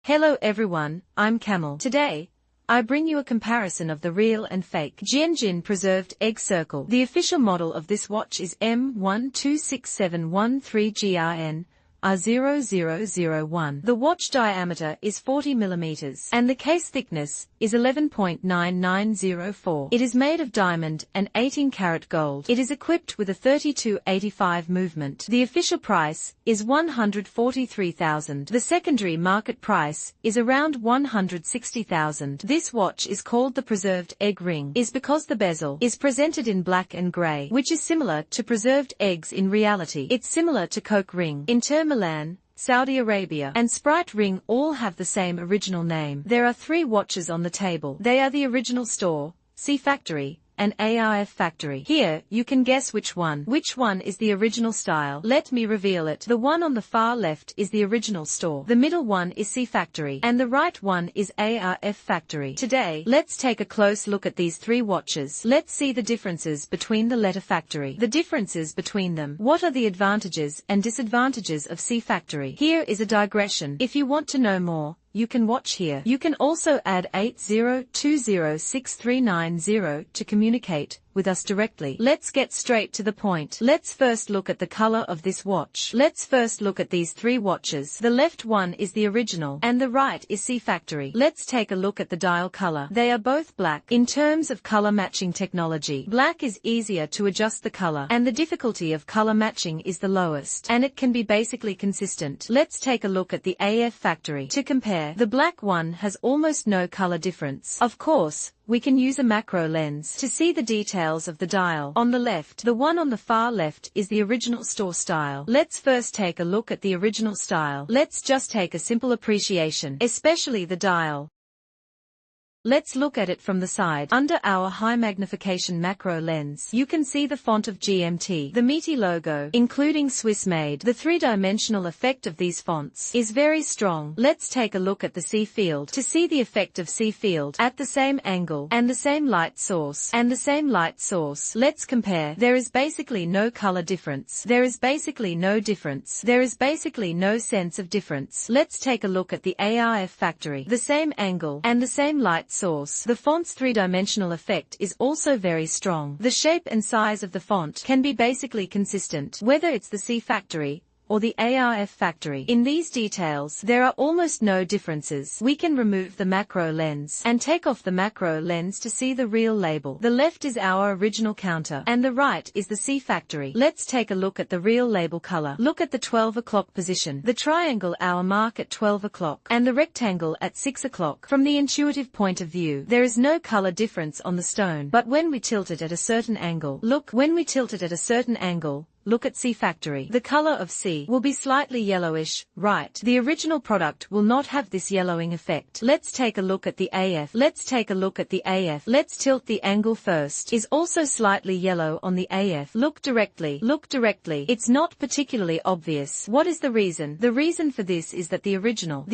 Hello everyone, I'm Camel. Today, I bring you a comparison of the real and fake GMT preserved egg circle. The official model of this watch is M126713GRN R0001. The watch diameter is 40 mm and the case thickness is 11.9904. It is made of diamond and 18-karat gold. It is equipped with a 3285 movement. The official price is $143,000. The secondary market price is around $160,000. This watch is called the preserved egg ring is because the bezel is presented in black and grey, which is similar to preserved eggs in reality. It's similar to Coke ring. In Milan, Saudi Arabia, and Sprite ring all have the same original name. There are 3 watches on the table. They are the original store, C factory, and ARF factory. Here, you can guess which one is the original style. Let me reveal it. The one on the far left is the original store. The middle one is C factory. And the right one is ARF factory. Today, let's take a close look at these 3 watches. Let's see the differences between the letter factory. The differences between them. What are the advantages and disadvantages of C factory? Here is a digression. If you want to know more, you can watch here. You can also add 80206390 to communicate with us directly. Let's get straight to the point. Let's first look at the color of this watch. Let's first look at these 3 watches. The left one is the original and the right is C factory. Let's take a look at the dial color. They are both black. In terms of color matching technology, black is easier to adjust the color and the difficulty of color matching is the lowest, and it can be basically consistent. Let's take a look at the AF factory. To compare, the black one has almost no color difference. Of course, we can use a macro lens to see the details of the dial. On the left, the one on the far left is the original store style. Let's first take a look at the original style. Let's just take a simple appreciation, especially the dial. Let's look at it from the side. Under our high magnification macro lens, you can see the font of GMT, the meaty logo, including Swiss made. The 3-dimensional effect of these fonts is very strong. Let's take a look at the C field. To see the effect of C field at the same angle and the same light source let's compare. There is basically no color difference. There is basically no difference. There is basically no sense of difference. Let's take a look at the ARF factory. The same angle and the same light source. The font's 3-dimensional effect is also very strong. The shape and size of the font can be basically consistent, whether it's the C factory or the ARF factory. In these details, there are almost no differences. We can remove the macro lens and take off the macro lens to see the real label. The left is our original counter and the right is the C factory. Let's take a look at the real label color. Look at the 12 o'clock position. The triangle our mark at 12 o'clock and the rectangle at 6 o'clock. From the intuitive point of view, there is no color difference on the stone, but when we tilt it at a certain angle, look at C factory. The color of C will be slightly yellowish, right? The original product will not have this yellowing effect. Let's take a look at the AF. Let's tilt the angle first. Is also slightly yellow on the AF. Look directly. It's not particularly obvious. What is the reason? The reason for this is that the original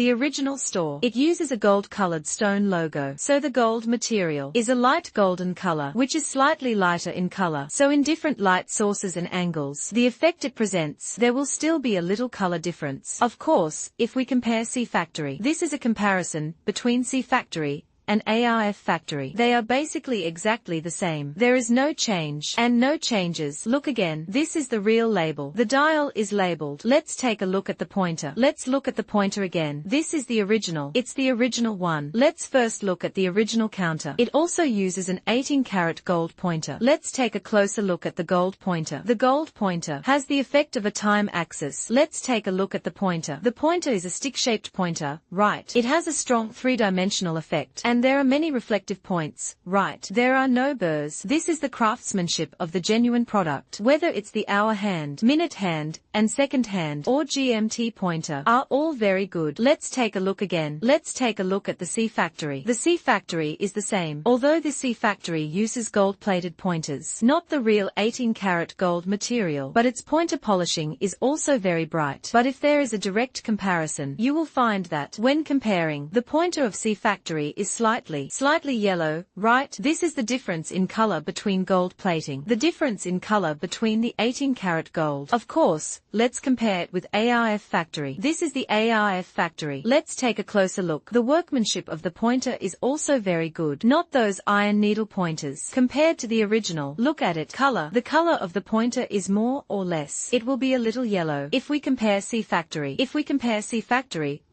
store, it uses a gold-colored stone logo. So the gold material is a light golden color, which is slightly lighter in color. So in different light sources and angles, the effect it presents, there will still be a little color difference. Of course, if we compare C factory, this is a comparison between C factory and ARF factory. They are basically exactly the same. There is no change and no changes. Look again. This is the real label. The dial is labeled. Let's take a look at the pointer. Let's look at the pointer again. This is the original. It's the original one. Let's first look at the original counter. It also uses an 18-karat gold pointer. Let's take a closer look at the gold pointer. The gold pointer has the effect of a time axis. Let's take a look at the pointer. The pointer is a stick-shaped pointer, right? It has a strong 3-dimensional effect and there are many reflective points, right? There are no burrs. This is the craftsmanship of the genuine product. Whether it's the hour hand, minute hand, and second hand, or GMT pointer, are all very good. Let's take a look again. Let's take a look at the C factory. The C factory is the same, although the C factory uses gold-plated pointers, not the real 18-karat gold material, but its pointer polishing is also very bright. But if there is a direct comparison, you will find that, when comparing, the pointer of C factory is slightly slightly yellow, right? This is the difference in color between gold plating. The difference in color between the 18-karat gold. Of course, let's compare it with AIF factory. This is the AIF factory. Let's take a closer look. The workmanship of the pointer is also very good. Not those iron needle pointers. Compared to the original, look at it. Color. The color of the pointer is more or less. It will be a little yellow. If we compare C factory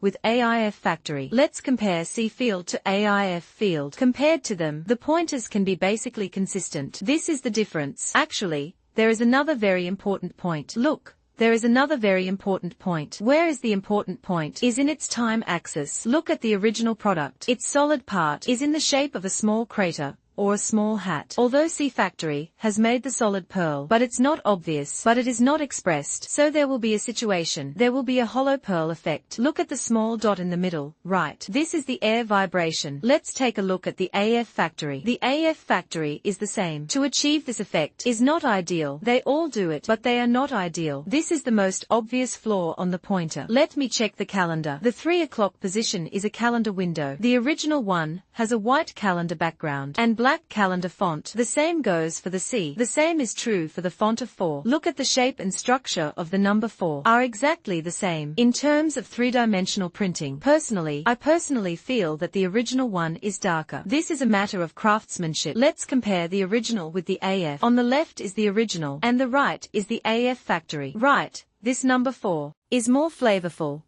with AIF factory, let's compare C field to AIF field. Compared to them, the pointers can be basically consistent. This is the difference. Actually, there is another very important point. Look. There is another very important point. Where is the important point? Is in its time axis. Look at the original product. Its solid part is in the shape of a small crater, or a small hat. Although C factory has made the solid pearl, but it's not obvious, but it is not expressed, so there will be a situation. There will be a hollow pearl effect. Look at the small dot in the middle, right? This is the air vibration. Let's take a look at the AF factory. The AF factory is the same. To achieve this effect is not ideal. They all do it, but they are not ideal. This is the most obvious flaw on the pointer. Let me check the calendar. The 3 o'clock position is a calendar window. The original one has a white calendar background and black calendar font. The same goes for the C. The same is true for the font of 4. Look at the shape and structure of the number 4 are exactly the same. In terms of three-dimensional printing, I personally feel that the original one is darker. This is a matter of craftsmanship. Let's compare the original with the AF. On the left is the original, and the right is the AF factory. Right, this number 4 is more flavorful,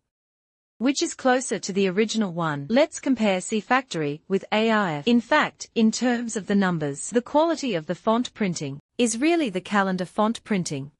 which is closer to the original one. Let's compare C factory with AIF. In fact, in terms of the numbers, the quality of the font printing is really the calendar font printing.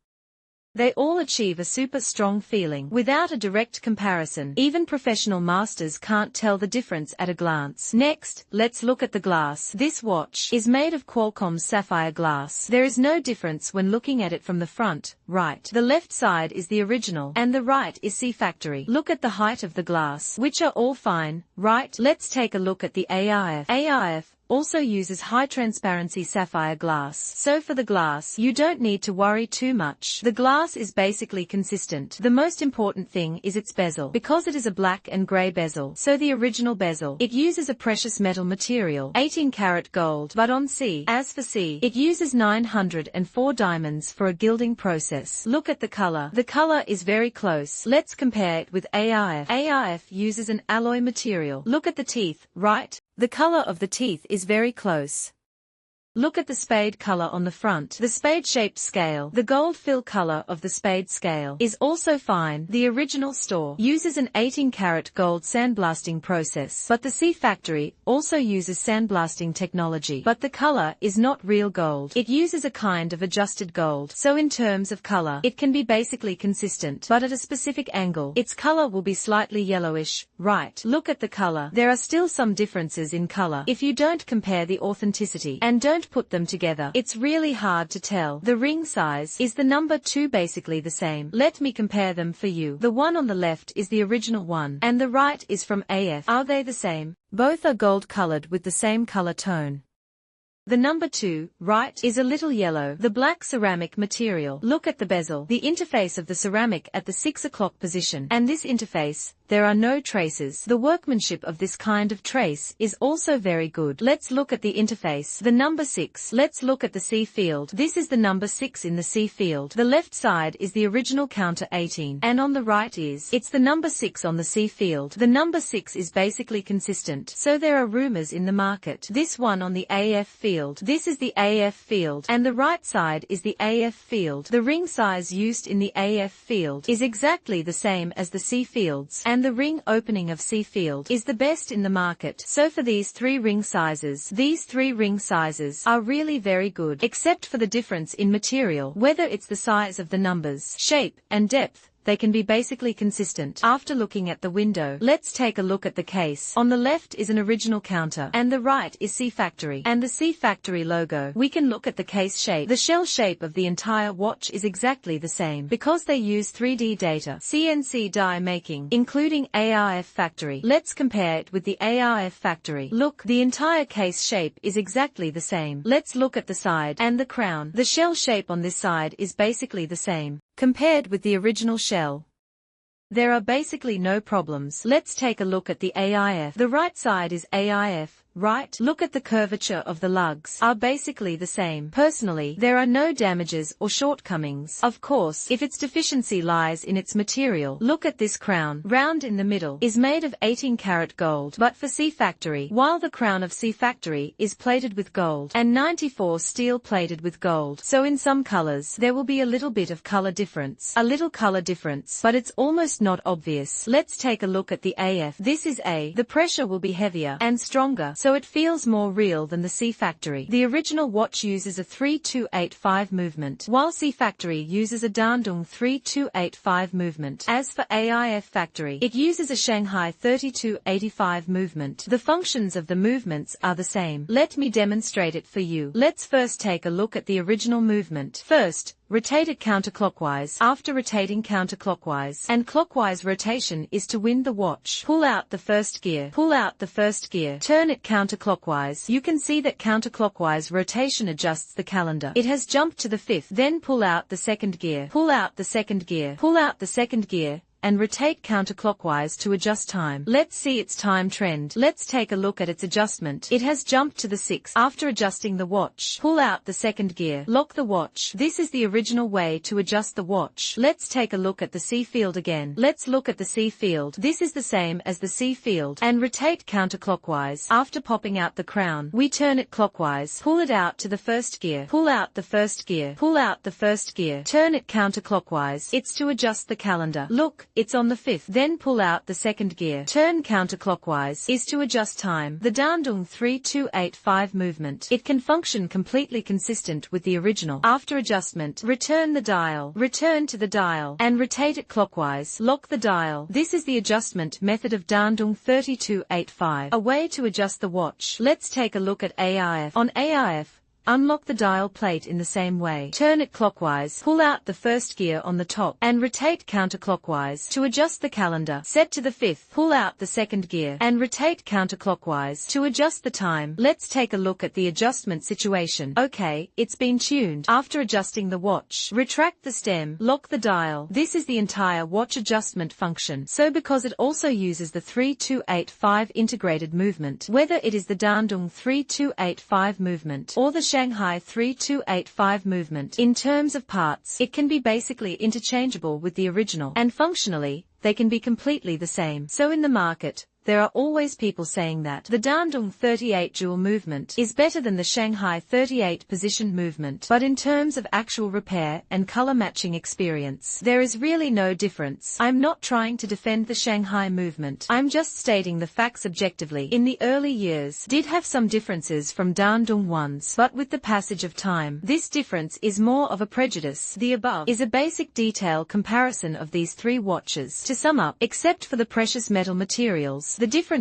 They all achieve a super strong feeling. Without a direct comparison, even professional masters can't tell the difference at a glance. Next, let's look at the glass. This watch is made of Qualcomm's sapphire glass. There is no difference when looking at it from the front, right? The left side is the original, and the right is C factory. Look at the height of the glass, which are all fine, right? Let's take a look at the AIF. AIF also uses high transparency sapphire glass. So for the glass, you don't need to worry too much. The glass is basically consistent. The most important thing is its bezel. Because it is a black and grey bezel, so the original bezel, it uses a precious metal material, 18-karat gold, but on C, as for C, it uses 904 diamonds for a gilding process. Look at the color. The color is very close. Let's compare it with AIF. AIF uses an alloy material. Look at the teeth, right? The color of the teeth is very close. Look at the spade color on the front. The spade-shaped scale. The gold fill color of the spade scale is also fine. The original store uses an 18-karat gold sandblasting process, but the C factory also uses sandblasting technology. But the color is not real gold. It uses a kind of adjusted gold. So in terms of color, it can be basically consistent, but at a specific angle, its color will be slightly yellowish, right? Look at the color. There are still some differences in color. If you don't compare the authenticity and don't put them together, it's really hard to tell. The ring size is the number 2 basically the same. Let me compare them for you. The one on the left is the original one, and the right is from AF. Are they the same? Both are gold colored with the same color tone. The number 2, right, is a little yellow. The black ceramic material. Look at the bezel. The interface of the ceramic at the 6 o'clock position. And this interface, there are no traces. The workmanship of this kind of trace is also very good. Let's look at the interface. The number 6. Let's look at the C field. This is the number 6 in the C field. The left side is the original counter 18. And on the right it's the number 6 on the C field. The number 6 is basically consistent. So there are rumors in the market. This one on the AF field. This is the AF field, and the right side is the AF field. The ring size used in the AF field is exactly the same as the C fields, and the ring opening of C field is the best in the market. So for these 3 ring sizes, these 3 ring sizes are really very good, except for the difference in material, whether it's the size of the numbers, shape, and depth. They can be basically consistent. After looking at the window, let's take a look at the case. On the left is an original counter, and the right is C factory, and the C factory logo. We can look at the case shape. The shell shape of the entire watch is exactly the same, because they use 3D data, CNC die making, including AIF factory. Let's compare it with the AIF factory. Look, the entire case shape is exactly the same. Let's look at the side and the crown. The shell shape on this side is basically the same compared with the original shell. There are basically no problems. Let's take a look at the AIF. The right side is AIF, right? Look at the curvature of the lugs, are basically the same. Personally, there are no damages or shortcomings. Of course, if its deficiency lies in its material. Look at this crown, round in the middle, is made of 18-karat gold, but for C Factory, while the crown of C Factory is plated with gold, and 94 steel plated with gold. So in some colors, there will be a little bit of color difference. A little color difference, but it's almost not obvious. Let's take a look at the AF. This is A. The pressure will be heavier and stronger, so it feels more real than the C Factory. The original watch uses a 3285 movement, while C Factory uses a Dandong 3285 movement. As for AIF Factory, it uses a Shanghai 3285 movement. The functions of the movements are the same. Let me demonstrate it for you. Let's first take a look at the original movement. First, rotate it counterclockwise. After rotating counterclockwise and clockwise rotation is to win the watch. Pull out the first gear. Pull out the first gear. Turn it counterclockwise. You can see that counterclockwise rotation adjusts the calendar. It has jumped to the fifth. Then pull out the second gear. Pull out the second gear. Pull out the second gear, and rotate counterclockwise to adjust time. Let's see its time trend. Let's take a look at its adjustment. It has jumped to the 6th. After adjusting the watch, pull out the second gear. Lock the watch. This is the original way to adjust the watch. Let's take a look at the C field again. Let's look at the C field. This is the same as the C field, and rotate counterclockwise. After popping out the crown, we turn it clockwise. Pull it out to the first gear. Pull out the first gear. Pull out the first gear. Turn it counterclockwise. It's to adjust the calendar. Look, it's on the 5th. Then pull out the second gear. Turn counterclockwise is to adjust time. The Dandong 3285 movement. It can function completely consistent with the original. After adjustment, return the dial. Return to the dial and rotate it clockwise. Lock the dial. This is the adjustment method of Dandong 3285. A way to adjust the watch. Let's take a look at AIF. On AIF, unlock the dial plate in the same way. Turn it clockwise. Pull out the first gear on the top and rotate counterclockwise to adjust the calendar. Set to the 5th. Pull out the second gear and rotate counterclockwise to adjust the time. Let's take a look at the adjustment situation. Okay, it's been tuned. After adjusting the watch, retract the stem, lock the dial. This is the entire watch adjustment function. So because it also uses the 3285 integrated movement, whether it is the Dandong 3285 movement or the Shanghai 3285 movement. In terms of parts, it can be basically interchangeable with the original, and functionally, they can be completely the same. So in the market, there are always people saying that the Dandong 38 dual movement is better than the Shanghai 38 position movement. But in terms of actual repair and color matching experience, there is really no difference. I'm not trying to defend the Shanghai movement. I'm just stating the facts objectively. In the early years, did have some differences from Dandong ones, but with the passage of time, this difference is more of a prejudice. The above is a basic detail comparison of these three watches. To sum up, except for the precious metal materials, the difference